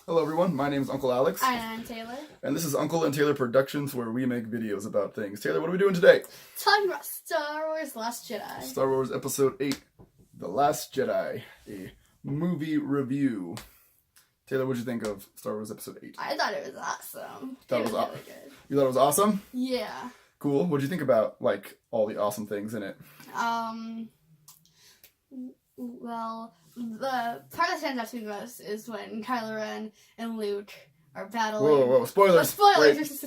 Hello everyone, my name is Uncle Alex. Hi, I'm Taylor. And this is Uncle and Taylor Productions, where we make videos about things. Taylor, what are we doing today? Talking about Star Wars Last Jedi. Star Wars Episode 8, The Last Jedi, a movie review. Taylor, what did you think of Star Wars Episode 8? I thought it was awesome. Thought it was really good. You thought it was awesome? Yeah. Cool. What did you think about, like, all the awesome things in it? Well, the part that stands out to me the most is when Kylo Ren and Luke are battling. Whoa, spoilers! Spoilers!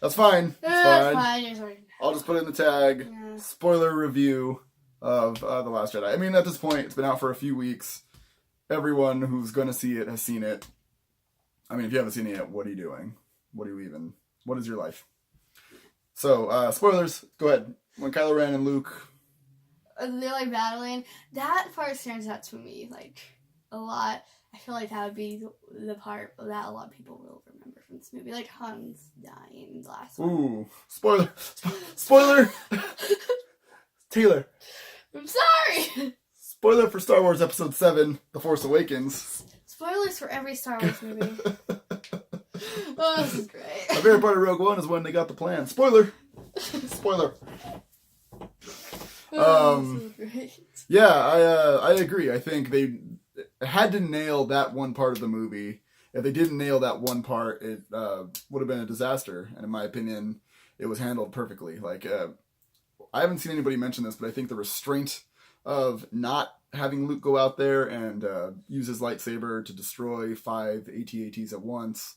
That's fine. That's fine. Sorry. I'll just put it in the tag. Yeah. Spoiler review of The Last Jedi. I mean, at this point, it's been out for a few weeks. Everyone who's going to see it has seen it. I mean, if you haven't seen it yet, what are you doing? What is your life? So, spoilers. Go ahead. When Kylo Ren and Luke... They're like battling. That part stands out to me like a lot. I feel like that would be the part that a lot of people will remember from this movie. Like Han's dying in the last one. Ooh. Spoiler. Spoiler. Taylor. I'm sorry. Spoiler for Star Wars Episode 7, The Force Awakens. Spoilers for every Star Wars movie. Oh, this is great. My favorite part of Rogue One is when they got the plan. Spoiler. Spoiler. So great. Yeah, I agree. I think they had to nail that one part of the movie. If they didn't nail that one part, it would have been a disaster. And in my opinion, it was handled perfectly. Like, I haven't seen anybody mention this, but I think the restraint of not having Luke go out there and use his lightsaber to destroy 5 AT-ATs at once,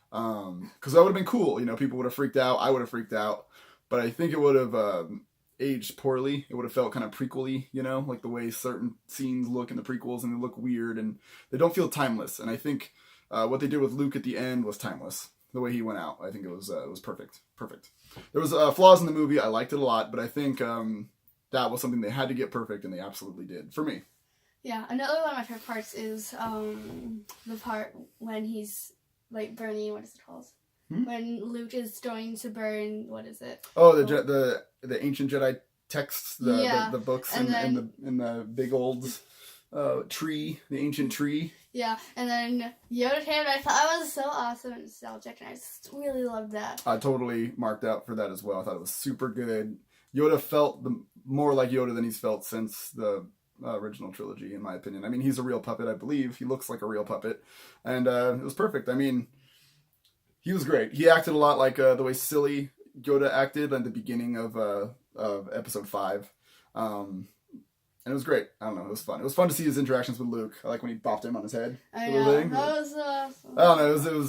because that would have been cool. You know, people would have freaked out. I would have freaked out. But I think it would have... aged poorly. It would have felt kind of prequel-y, you know, like the way certain scenes look in the prequels, and they look weird and they don't feel timeless. And I think what they did with Luke at the end was timeless. The way he went out, I think it was perfect. There was flaws in the movie. I liked it a lot, but I think that was something they had to get perfect, and they absolutely did for me. Yeah, another one of my favorite parts is the part when he's like burning. What is it called? When Luke is going to burn, what is it? Oh, the ancient Jedi texts, the books and in the big old tree, the ancient tree. Yeah, and then Yoda came. I thought that was so awesome and nostalgic, and I just really loved that. I totally marked out for that as well. I thought it was super good. Yoda felt more like Yoda than he's felt since the original trilogy, in my opinion. I mean, he's a real puppet, I believe. He looks like a real puppet, and it was perfect. I mean, he was great. He acted a lot like the way silly Yoda acted at the beginning of Episode 5. And it was great. I don't know. It was fun. It was fun to see his interactions with Luke. I like when he bopped him on his head. I know. That was awesome. I don't know.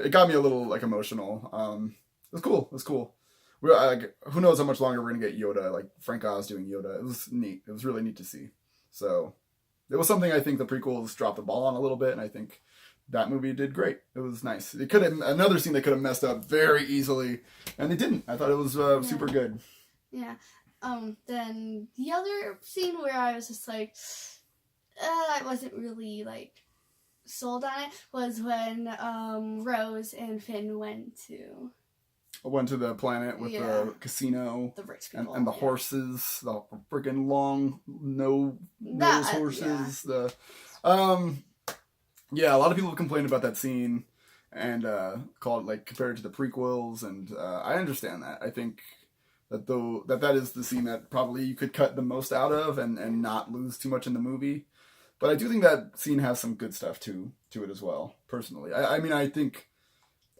It got me a little like emotional. It was cool. It was cool. Who knows how much longer we're going to get Yoda, like Frank Oz doing Yoda. It was neat. It was really neat to see. So it was something I think the prequels dropped the ball on a little bit, and I think that movie did great. It was nice. It could have another scene they could have messed up very easily, and they didn't. I thought it was super good. Yeah. Then the other scene where I was just like, I wasn't really like sold on it was when Rose and Finn went to the planet with the casino, the rich people, and the horses, the freaking long nose horses. Yeah. Yeah, a lot of people have complained about that scene and called compared to the prequels, and I understand that. I think that that is the scene that probably you could cut the most out of and not lose too much in the movie. But I do think that scene has some good stuff to it as well, personally. I mean, I think,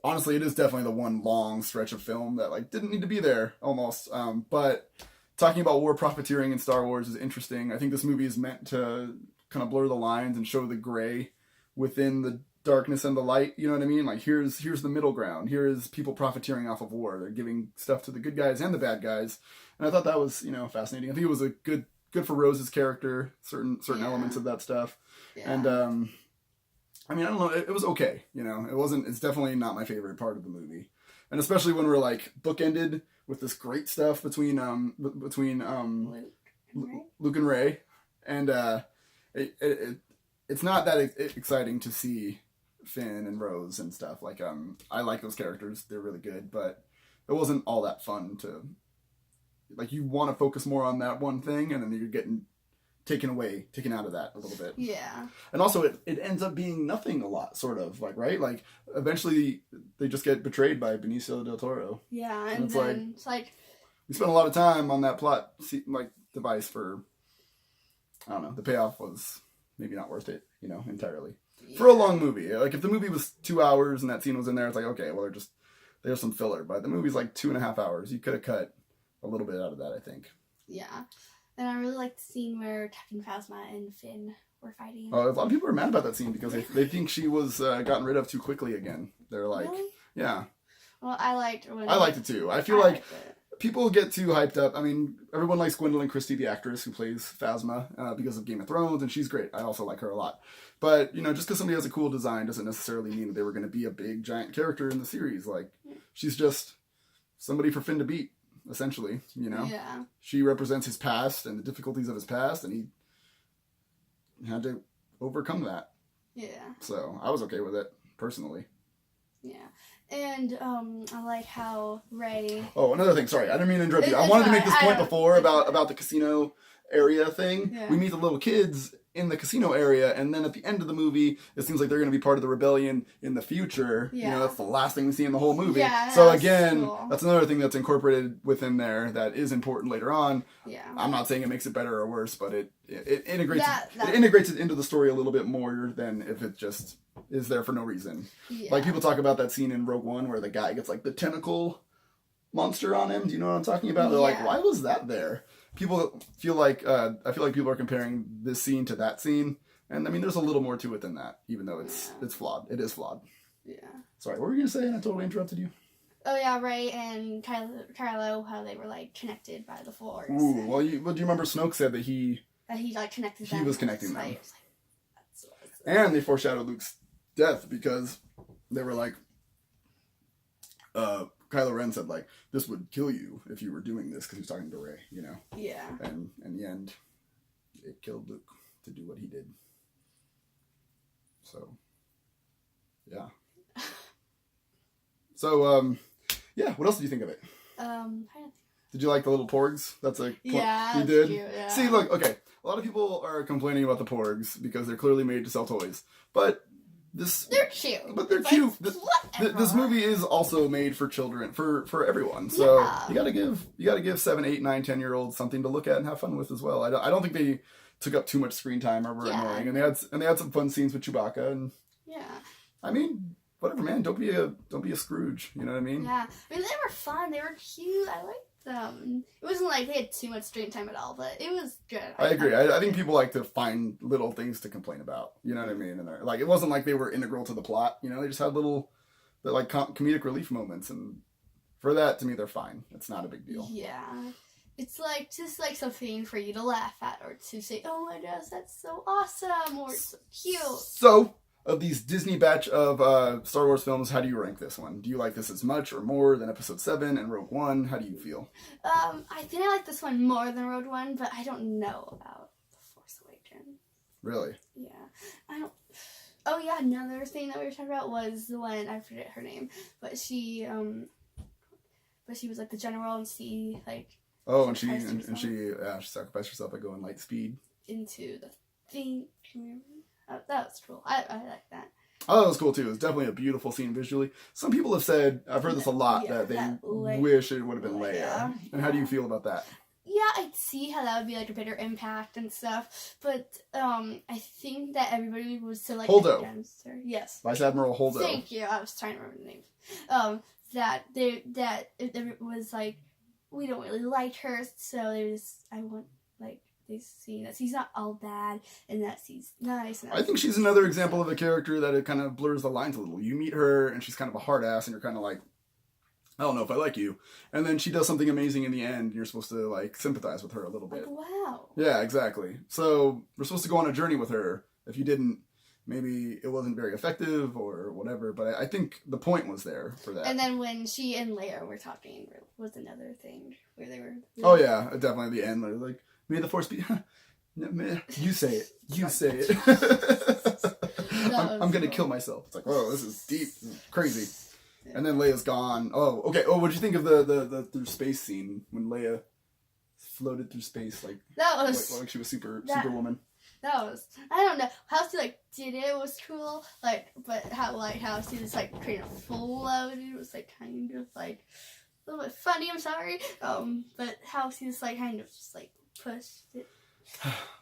honestly, it is definitely the one long stretch of film that didn't need to be there, almost. But talking about war profiteering in Star Wars is interesting. I think this movie is meant to kind of blur the lines and show the gray within the darkness and the light, you know what I mean? Like, here's the middle ground. Here is people profiteering off of war. They're giving stuff to the good guys and the bad guys. And I thought that was, fascinating. I think it was a good for Rose's character, certain elements of that stuff. Yeah. And, I mean, I don't know, it was okay, it's definitely not my favorite part of the movie. And especially when we're, bookended with this great stuff between Luke and Rey. And, it's not that exciting to see Finn and Rose and stuff. I like those characters. They're really good, but it wasn't all that fun to... you want to focus more on that one thing, and then you're getting taken out of that a little bit. Yeah. And also it ends up being nothing a lot, sort of, like, right? Like, eventually they just get betrayed by Benicio del Toro. Yeah, and then it's like... We spent a lot of time on that plot, like, device for, I don't know, the payoff was maybe not worth it, entirely. Yeah. For a long movie. Like, if the movie was 2 hours and that scene was in there, it's like, okay, well, there's some filler. But the movie's like 2.5 hours. You could have cut a little bit out of that, I think. Yeah. And I really like the scene where Captain Phasma and Finn were fighting. Oh, a lot of people are mad about that scene because they think she was gotten rid of too quickly again. They're like, really? Yeah. Well, I liked it too. I feel like people get too hyped up. I mean, everyone likes Gwendolyn Christie, the actress who plays Phasma, because of Game of Thrones, and she's great. I also like her a lot. But, just because somebody has a cool design doesn't necessarily mean that they were going to be a big, giant character in the series. Like, she's just somebody for Finn to beat, essentially, Yeah. She represents his past and the difficulties of his past, and he had to overcome that. Yeah. So, I was okay with it, personally. Yeah. And I like how Rey... Oh, another thing. Sorry, I didn't mean to interrupt you. I wanted to make this point before about the casino area thing. Yeah. We meet the little kids in the casino area, and then at the end of the movie, it seems like they're going to be part of the rebellion in the future. Yeah. That's the last thing we see in the whole movie. Yeah, so again, cool. That's another thing that's incorporated within there that is important later on. Yeah. I'm not saying it makes it better or worse, but it integrates it integrates it into the story a little bit more than if it just is there for no reason. Yeah. Like, people talk about that scene in Rogue One where the guy gets, like, the tentacle monster on him. Do you know what I'm talking about? They're like, why was that there? People feel like, I feel like people are comparing this scene to that scene. And, I mean, there's a little more to it than that, even though it's flawed. It is flawed. Yeah. Sorry, what were you going to say? And I totally interrupted you. Oh, yeah, Rey and Kylo, how they were, like, connected by the Force. Ooh, well, do you remember Snoke said that he like, connected them. He was connecting them. Like, and they foreshadowed Luke's death because they were like, Kylo Ren said, like, this would kill you if you were doing this, because he was talking to Rey, Yeah. And in the end, it killed Luke to do what he did. So, yeah. So, yeah, what else did you think of it? Did you like the little porgs? That's like... Yeah, you did? Cute, yeah. See, look, okay. A lot of people are complaining about the porgs because they're clearly made to sell toys. But they're cute. But they're cute. This movie is also made for children, for everyone. So you gotta give 7, 8, 9, 10-year-olds something to look at and have fun with as well. I don't think they took up too much screen time or were annoying. And they had some fun scenes with Chewbacca. And I mean, whatever, man. Don't be a Scrooge. You know what I mean? Yeah. I mean, they were fun. They were cute. I liked them. It wasn't like they had too much screen time at all, but it was good. I agree. I think people like to find little things to complain about. You know what I mean? And like, it wasn't like they were integral to the plot. They just had little, like, comedic relief moments, and for that, to me, they're fine. It's not a big deal. Yeah. It's like just like something for you to laugh at or to say, "Oh my gosh, that's so awesome," or "It's so cute." So, of these Disney batch of Star Wars films, how do you rank this one? Do you like this as much or more than Episode 7 and Rogue One? How do you feel? I think I like this one more than Rogue One, but I don't know about The Force Awakens. Really? Yeah. I don't... Oh, yeah, another thing that we were talking about was the one, I forget her name, but she was like the general, and she, like... Oh, and she sacrificed herself by going light speed. Into the thing. Oh, that was cool. I like that. Oh, that was cool too. It was definitely a beautiful scene visually. Some people have said, I've heard this a lot, that they wish it would have been Leia. And how do you feel about that? Yeah, I see how that would be like a bigger impact and stuff, but I think that everybody was so like Holdo. Yes. Vice Admiral Holdo. Thank you. I was trying to remember the name. That it was like, we don't really like her, so they see that she's not all bad and that she's nice. And I think she's another example of a character that it kind of blurs the lines a little. You meet her and she's kind of a hard ass and you're kind of like, I don't know if I like you. And then she does something amazing in the end and you're supposed to like sympathize with her a little bit. Like, wow. Yeah, exactly. So we're supposed to go on a journey with her. If you didn't, maybe it wasn't very effective or whatever. But I think the point was there for that. And then when she and Leia were talking was another thing where they were... Oh yeah, definitely at the end. Like, may the Force be... You say it. You say it. I'm going to kill myself. It's like, whoa, this is deep. This is crazy. Yeah. And then Leia's gone. Oh, okay. Oh, what did you think of the through space scene when Leia floated through space like she was Superwoman. That was, I don't know how she like did it was cool, like, but how she just like kind of floated was like kind of like a little bit funny. I'm sorry, but how she just like kind of just like pushed it.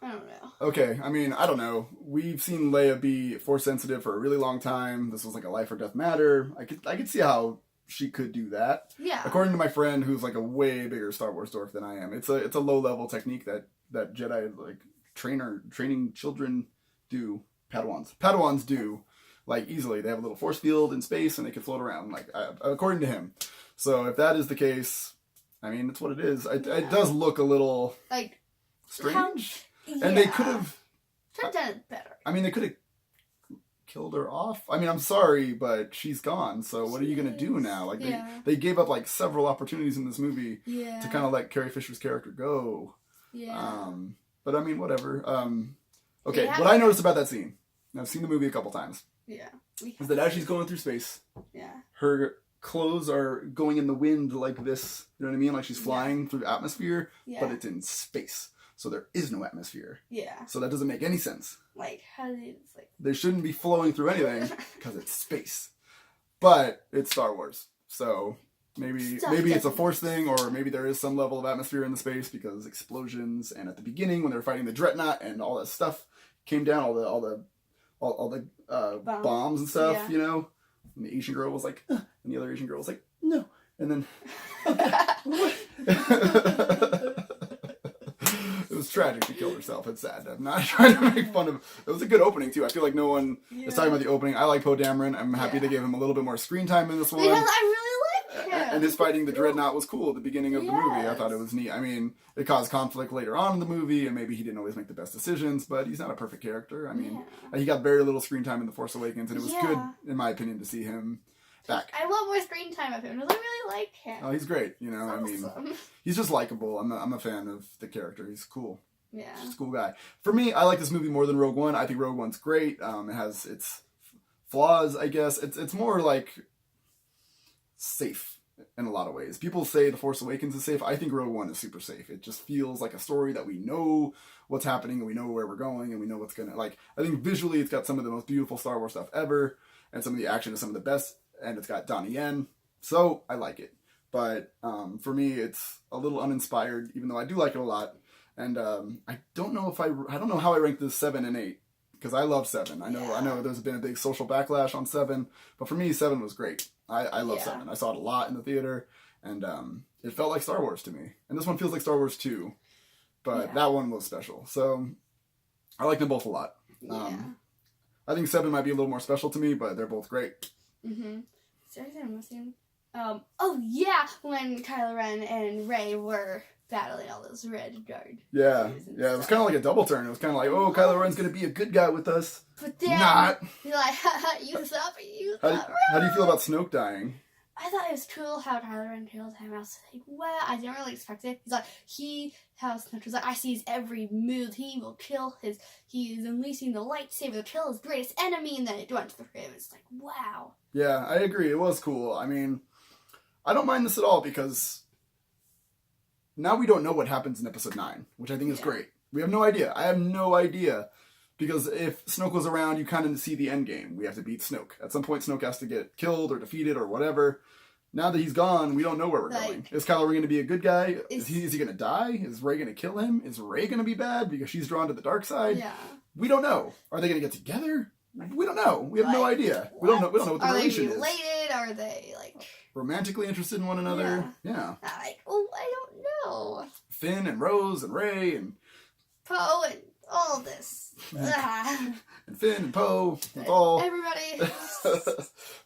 I don't know. Okay, I mean, I don't know. We've seen Leia be force sensitive for a really long time. This was like a life or death matter. I could see how she could do that. Yeah. According to my friend, who's like a way bigger Star Wars dork than I am, it's a low level technique that Jedi like training children do. Padawans do like easily. They have a little force field in space and they can float around. Like according to him. So if that is the case, I mean, it's what it is. It does look a little like strange, and they could have done it better. I mean, they could have killed her off. I mean, I'm sorry, but she's gone. So what are you gonna do now? Like they gave up like several opportunities in this movie to kind of let Carrie Fisher's character go. Yeah. But I mean, whatever. Okay, what I noticed about that scene, and I've seen the movie a couple times. Yeah. Is that as she's going through space, her clothes are going in the wind like this. You know what I mean? Like she's flying through atmosphere, but it's in space. So there is no atmosphere. Yeah. So that doesn't make any sense. Like, how do they, like... They shouldn't be flowing through anything because it's space. But it's Star Wars. So maybe it's a force thing, or maybe there is some level of atmosphere in the space because explosions, and at the beginning when they were fighting the Dreadnought and all that stuff came down, all the bombs and stuff, you know? And the Asian girl was like, and the other Asian girl was like, no. And then... It was tragic. She killed herself. It's sad. I'm not trying to make fun of... It was a good opening, too. I feel like no one is talking about the opening. I like Poe Dameron. I'm happy they gave him a little bit more screen time in this one. Because I really like him. And his fighting the Dreadnought was cool at the beginning of the movie. I thought it was neat. I mean, it caused conflict later on in the movie, and maybe he didn't always make the best decisions, but he's not a perfect character. I mean, he got very little screen time in The Force Awakens, and it was good, in my opinion, to see him back. I want more screen time of him, because I really like him. Oh, he's great. You know, I mean, he's just likable. I'm a fan of the character. He's cool. Yeah. He's a cool guy. For me, I like this movie more than Rogue One. I think Rogue One's great. It has its flaws, I guess. It's more like safe in a lot of ways. People say The Force Awakens is safe. I think Rogue One is super safe. It just feels like a story that we know what's happening and we know where we're going and we know what's gonna, like, I think visually it's got some of the most beautiful Star Wars stuff ever, and some of the action is some of the best, and it's got Donnie Yen, so I like it. But for me, it's a little uninspired, even though I do like it a lot. And I don't know how I rank this 7 and 8, because I love 7. I know there's been a big social backlash on 7, but for me 7 was great. I love 7. I saw it a lot in the theater, and it felt like Star Wars to me. And this one feels like Star Wars too, but that one was special. So I like them both a lot. I think 7 might be a little more special to me, but they're both great. Mm-hmm. Seriously, I'm missing. Oh yeah, when Kylo Ren and Rey were battling all those red guard. Yeah, it was kind of like a double turn. It was kind of like, oh, Kylo Ren's gonna be a good guy with us. But then, not. You're like, you thought. How do you feel about Snoke dying? I thought it was cool how Kylo Ren killed him. I was like, well, I didn't really expect it. He's like, how Snoke was like, I see his every move. He will kill he is unleashing the lightsaber to kill his greatest enemy, and then it went through him. It's like, wow. Yeah, I agree. It was cool. I mean, I don't mind this at all because now we don't know what happens in Episode 9, which I think is great. We have no idea. I have no idea. Because if Snoke was around, you kind of see the end game. We have to beat Snoke. At some point, Snoke has to get killed or defeated or whatever. Now that he's gone, we don't know where we're going. Is Kylo Ren going to be a good guy? Is he going to die? Is Rey going to kill him? Is Rey going to be bad because she's drawn to the dark side? Yeah. We don't know. Are they going to get together? We don't know. We have no idea. We don't know what the relation is. Are they related? Are they romantically interested in one another? Yeah. I don't know. Finn and Rose and Rey and Poe and all this. And Finn and Poe. All everybody.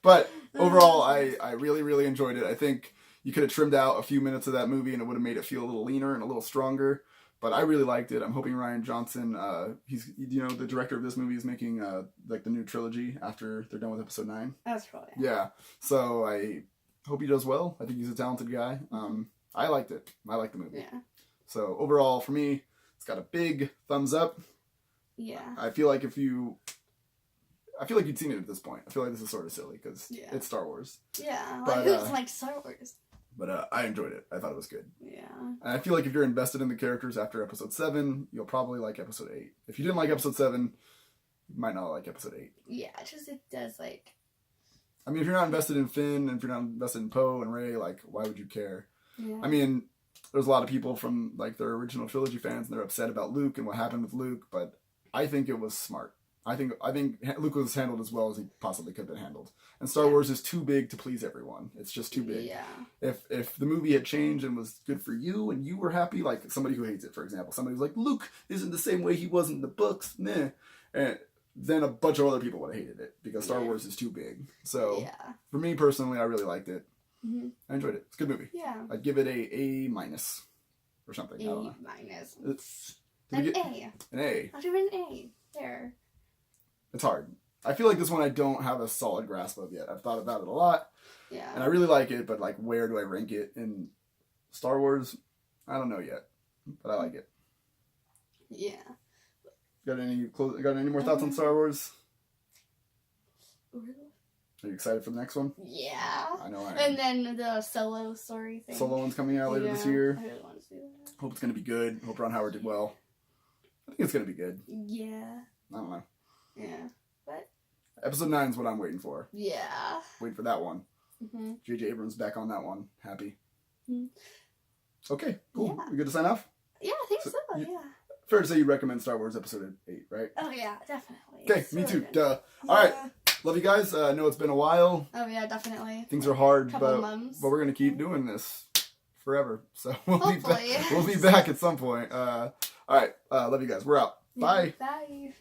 But overall, I really, really enjoyed it. I think you could have trimmed out a few minutes of that movie and it would have made it feel a little leaner and a little stronger. But I really liked it. I'm hoping Rian Johnson, he's the director of this movie, is making the new trilogy after they're done with Episode 9. That's probably. Yeah. So I hope he does well. I think he's a talented guy. I liked it. I liked the movie. Yeah. So overall, for me, it's got a big thumbs up. Yeah. I feel like you'd seen it at this point. I feel like this is sort of silly because it's Star Wars. Yeah. But, who doesn't like Star Wars? But I enjoyed it. I thought it was good. Yeah. And I feel like if you're invested in the characters after episode 7, you'll probably like episode 8. If you didn't like episode 7, you might not like episode 8. Yeah, just it does like. I mean, if you're not invested in Finn, and if you're not invested in Poe and Rey, like, why would you care? Yeah. I mean, there's a lot of people from like their original trilogy fans, and they're upset about Luke and what happened with Luke. But I think it was smart. I think Luke was handled as well as he possibly could have been handled. And Star Wars is too big to please everyone. It's just too big. Yeah. If the movie had changed and was good for you and you were happy, like somebody who hates it, for example, somebody who's like, Luke isn't the same way he was in the books, meh. And then a bunch of other people would have hated it because Star Wars is too big. So for me personally, I really liked it. Mm-hmm. I enjoyed it. It's a good movie. Yeah. I'd give it A- or something. I don't know. An A. An A. I'll give it an A. There. It's hard. I feel like this one I don't have a solid grasp of yet. I've thought about it a lot. Yeah. And I really like it, but like where do I rank it in Star Wars? I don't know yet. But I like it. Yeah. Got any more thoughts on Star Wars? Really? Are you excited for the next one? Yeah. I know I am. And then the Solo story thing. Solo one's coming out later this year. I really want to see that. Hope it's going to be good. Hope Ron Howard did well. I think it's going to be good. Yeah. I don't know. Yeah. But? Episode 9 is what I'm waiting for. Yeah. Wait for that one. Mm-hmm. J.J. Abrams back on that one. Happy. Mm-hmm. Okay, cool. Yeah. We good to sign off? Yeah, I think so, yeah. Fair to say you recommend Star Wars Episode 8, right? Oh, yeah, definitely. Okay, me too. Duh. All right. Love you guys. I know it's been a while. Oh, yeah, definitely. Things are hard, Couple but months. we're going to keep doing this forever. So we'll Hopefully. be back at some point. All right. Love you guys. We're out. Bye. Bye.